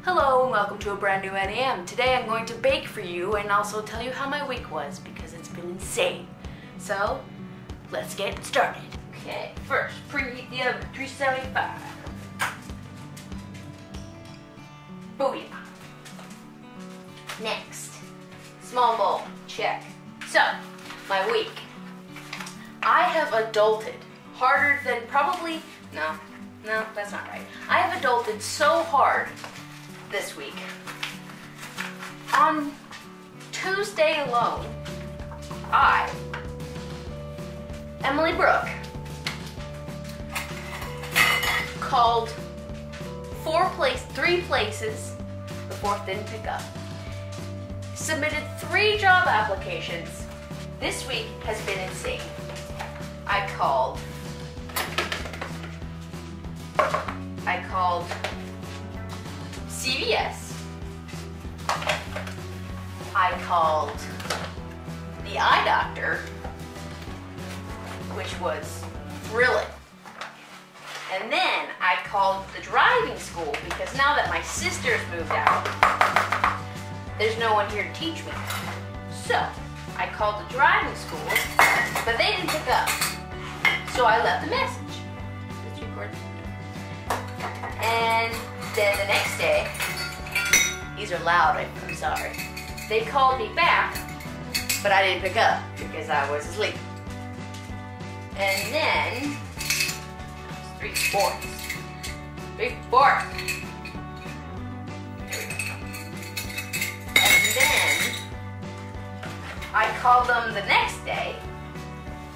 Hello and welcome to a brand new NAM. Today I'm going to bake for you and also tell you how my week was because it's been insane. So, let's get started. Okay, first, preheat the oven at 375. Booyah. Next, small bowl, check. So, my week. I have adulted harder than probably, no, that's not right. I have adulted so hard this week. On Tuesday alone, I, Emily Brooke, called three places, the fourth didn't pick up. Submitted 3 job applications. This week has been insane. I called CVS. I called the eye doctor, which was thrilling. And then I called the driving school because now that my sister's moved out, there's no one here to teach me. So I called the driving school, but they didn't pick up. So I left a message. Let's record. And then the next day, these are loud, I'm sorry. They called me back, but I didn't pick up because I was asleep. And then, 3/4. And then, I called them the next day,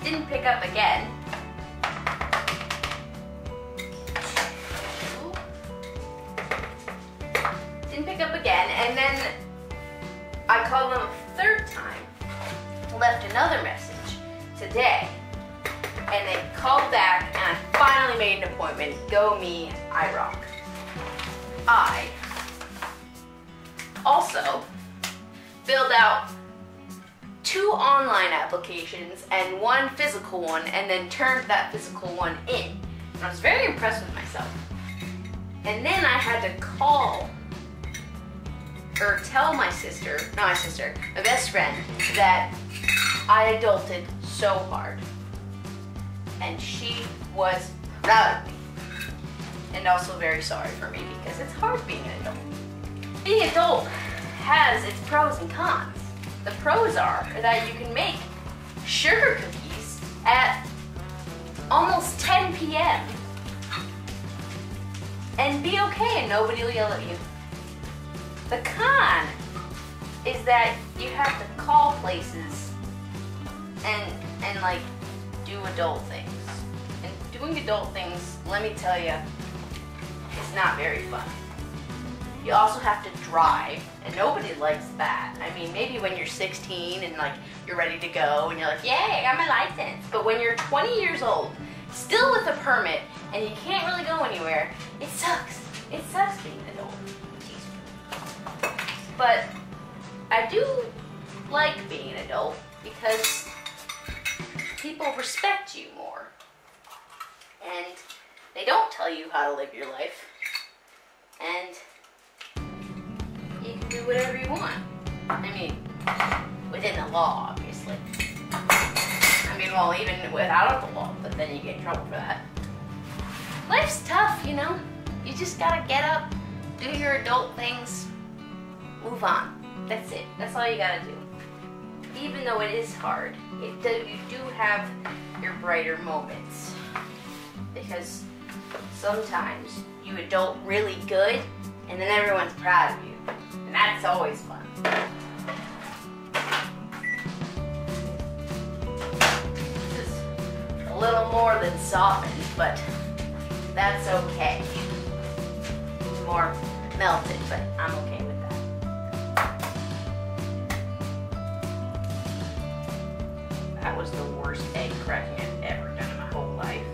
didn't pick up again. Didn't pick up again, and then I called them a 3rd time, left another message today, and they called back, and I finally made an appointment. Go me, I rock. I also filled out 2 online applications and 1 physical one, and then turned that physical one in. And I was very impressed with myself. And then I had to call or tell my best friend, that I adulted so hard. And she was proud of me. And also very sorry for me because it's hard being an adult. Being an adult has its pros and cons. The pros are that you can make sugar cookies at almost 10 p.m. and be okay and nobody will yell at you. The con is that you have to call places and like do adult things. And doing adult things, let me tell you, is not very fun. You also have to drive, and nobody likes that. I mean, maybe when you're 16 and like you're ready to go and you're like, yay, I got my license. But when you're 20 years old, still with a permit, and you can't really go anywhere, it sucks. It sucks being an adult. But I do like being an adult because people respect you more. And they don't tell you how to live your life. And you can do whatever you want. I mean, within the law, obviously. I mean, well, even without the law, but then you get in trouble for that. Life's tough, you know? You just gotta get up, do your adult things, move on. That's it. That's all you gotta do. Even though it is hard, you do have your brighter moments. Because sometimes you adult really good, and then everyone's proud of you. And that's always fun. This is a little more than softened, but that's okay. It's more melted, but I'm okay with that. That was the worst egg cracking I've ever done in my whole life.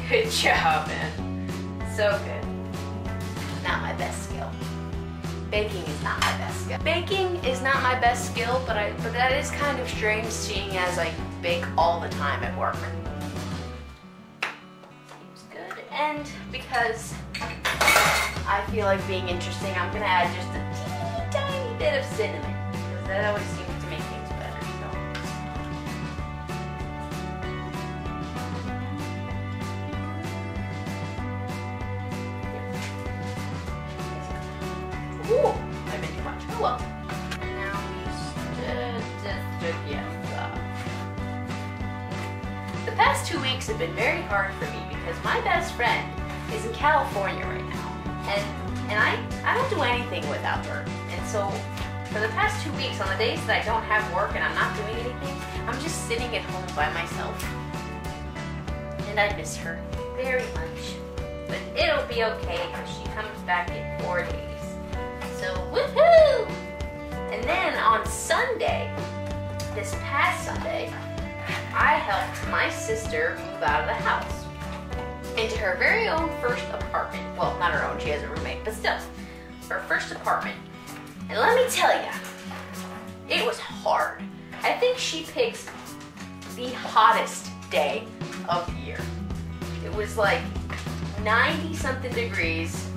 Good job, man. So good. Not my best skill. Baking is not my best skill. Baking is not my best skill, but that is kind of strange seeing as I bake all the time at work. It's good, and because I feel like being interesting, I'm gonna add just a teeny tiny bit of cinnamon, because that always seems to make things better. So. Ooh, I've been too much. Oh well. And now we yeah. The past 2 weeks have been very hard for me because my best friend is in California right now, and I don't do anything without her. And so for the past 2 weeks, on the days that I don't have work and I'm not doing anything, I'm just sitting at home by myself. And I miss her very much. But it'll be okay because she comes back in 4 days. So woohoo! And then on Sunday, this past Sunday, I helped my sister move out of the house into her very own first apartment. Well, not her own, she has a roommate, but still, her first apartment. And let me tell you, it was hard. I think she picked the hottest day of the year. It was like 90-something degrees,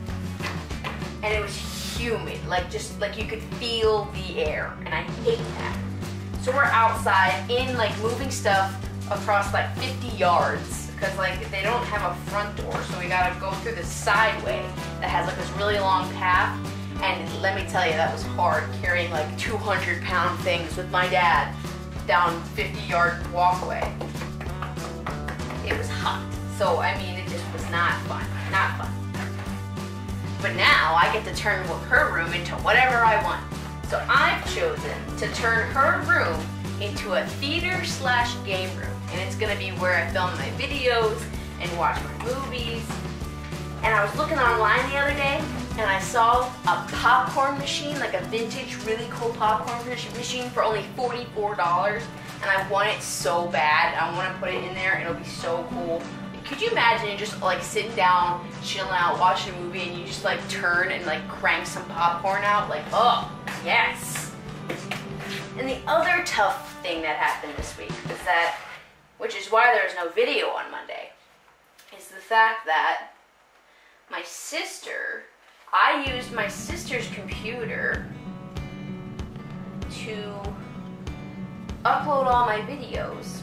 and it was humid, just like you could feel the air, and I hate that. So we're outside in moving stuff across 50 yards because they don't have a front door, so we gotta go through this side way that has this really long path. And let me tell you, that was hard carrying 200-pound things with my dad down 50-yard walkway. It was hot, so I mean, it just was not fun, not fun. But now I get to turn her room into whatever I want. So I've chosen to turn her room into a theater/game room. And it's gonna be where I film my videos and watch my movies. And I was looking online the other day and I saw a popcorn machine, a vintage, really cool popcorn machine for only $44. And I want it so bad. I wanna put it in there, it'll be so cool. Could you imagine just sitting down, chilling out, watching a movie, and you just turn and crank some popcorn out? Oh, yes. And the other tough thing that happened this week is that, which is why there's no video on Monday, is the fact that I used my sister's computer to upload all my videos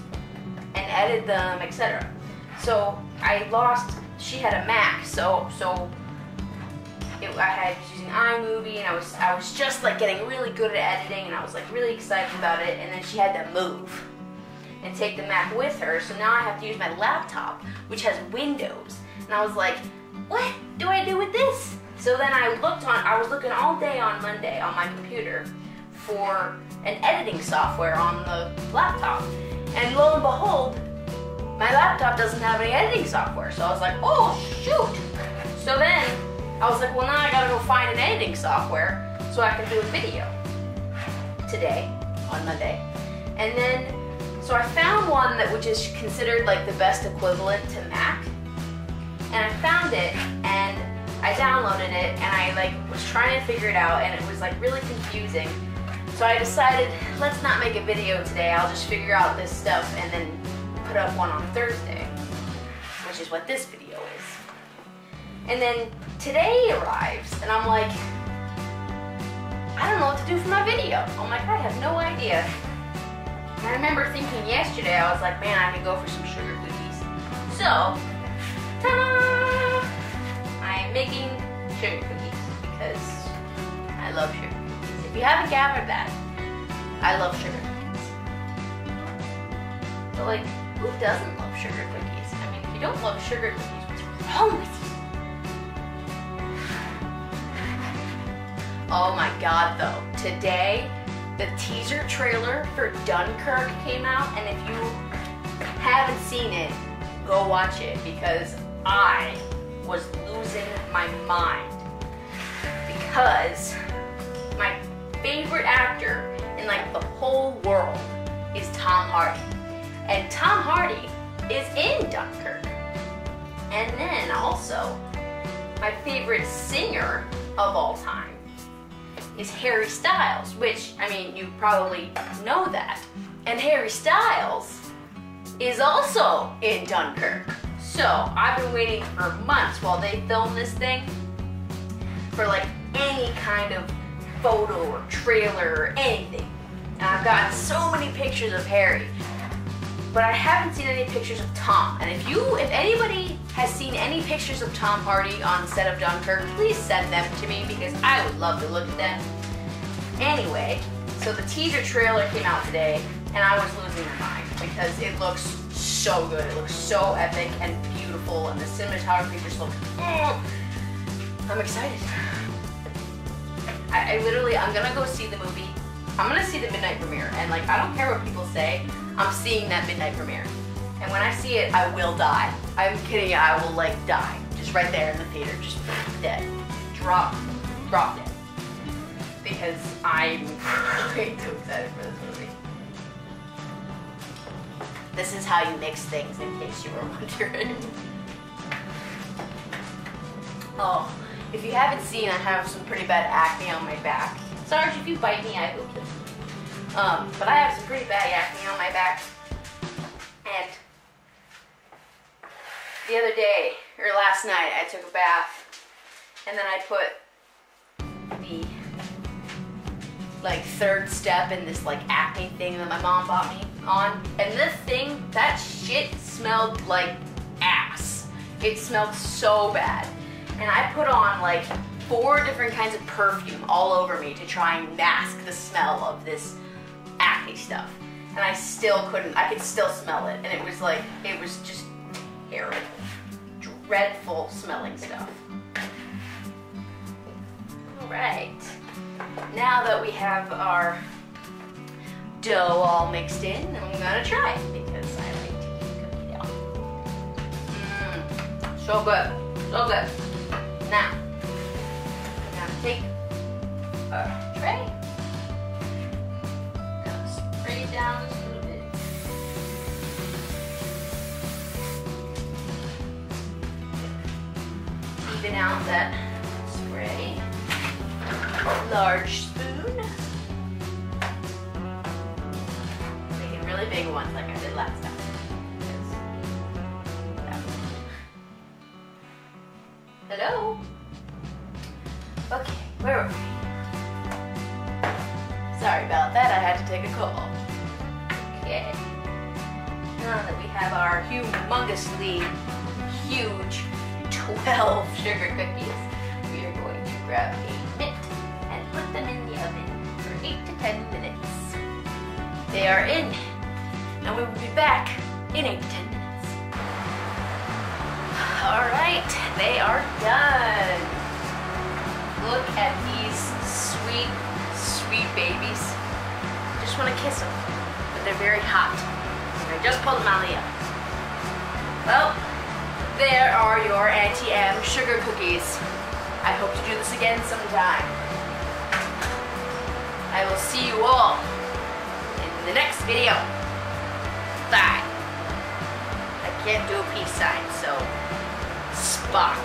and edit them, etc. So she had a Mac, so I was using iMovie, and I was just getting really good at editing, and I was really excited about it. And then she had to move and take the Mac with her, so now I have to use my laptop, which has Windows. And I was like, what do I do with this? So then I was looking all day on Monday on my computer for an editing software on the laptop, and lo and behold, my laptop doesn't have any editing software. So I was like, oh shoot. So then I was like, well, now I gotta go find an editing software so I can do a video today on Monday. And then, so I found one which is considered the best equivalent to Mac. And I found it and I downloaded it and I was trying to figure it out, and it was really confusing. So I decided, let's not make a video today. I'll just figure out this stuff and then put up one on Thursday, which is what this video is. And then today arrives, and I'm like, I don't know what to do for my video. I'm like, I have no idea. And I remember thinking yesterday, I was like, man, I could go for some sugar cookies. So, ta-da! I'm making sugar cookies because I love sugar cookies. If you haven't gathered that, I love sugar cookies. But who doesn't love sugar cookies? I mean, if you don't love sugar cookies, what's wrong with you? Oh my God, though. Today, the teaser trailer for Dunkirk came out, and if you haven't seen it, go watch it, because I was losing my mind. Because my favorite actor in the whole world is Tom Hardy. And Tom Hardy is in Dunkirk. And then also, my favorite singer of all time is Harry Styles, which, I mean, you probably know that. And Harry Styles is also in Dunkirk. So I've been waiting for months while they film this thing for like any kind of photo or trailer or anything. And I've gotten so many pictures of Harry, but I haven't seen any pictures of Tom. And if anybody has seen any pictures of Tom Hardy on the set of Dunkirk, please send them to me because I would love to look at them. Anyway, so the teaser trailer came out today, and I was losing my mind because it looks so good. It looks so epic and beautiful, and the cinematography just looks, I'm excited. I'm gonna go see the movie. I'm gonna see the midnight premiere, and like, I don't care what people say, I'm seeing that midnight premiere. And when I see it, I will die. I'm kidding you, I will like die. Just right there in the theater, just dead. Drop dead. Because I'm way too excited for this movie. This is how you mix things, in case you were wondering. Oh, if you haven't seen, I have some pretty bad acne on my back. Sarge, if you bite me, I will kill you. But I have some pretty bad acne on my back. And the other day, or last night, I took a bath, and then I put the like third step in this like acne thing that my mom bought me on, and this thing, that shit smelled like ass. It smelled so bad, and I put on like 4 different kinds of perfume all over me to try and mask the smell of this acne stuff, and I still couldn't. I could still smell it, and it was just terrible, dreadful smelling stuff. All right. Now that we have our dough all mixed in, I'm gonna try it because I like to eat cookie dough. So good, so good. Now, I'm gonna take our tray, gonna spray it down just a little bit. Even out that spray. Large spoon. Making really big ones like I did last time. Hello? Okay, where were we? Sorry about that, I had to take a call. Okay. Now that we have our humongously huge 12 sugar cookies, we are going to grab a mitt and put them in the oven for 8 to 10 minutes. They are in, and we will be back in 8 to 10 minutes. Alright, they are done. Look at these sweet, sweet babies. I just want to kiss them, but they're very hot. I just pulled them out of the oven. Well, there are your Auntie M sugar cookies. I hope to do this again sometime. I will see you all in the next video. Bye. I can't do a peace sign, so Spock.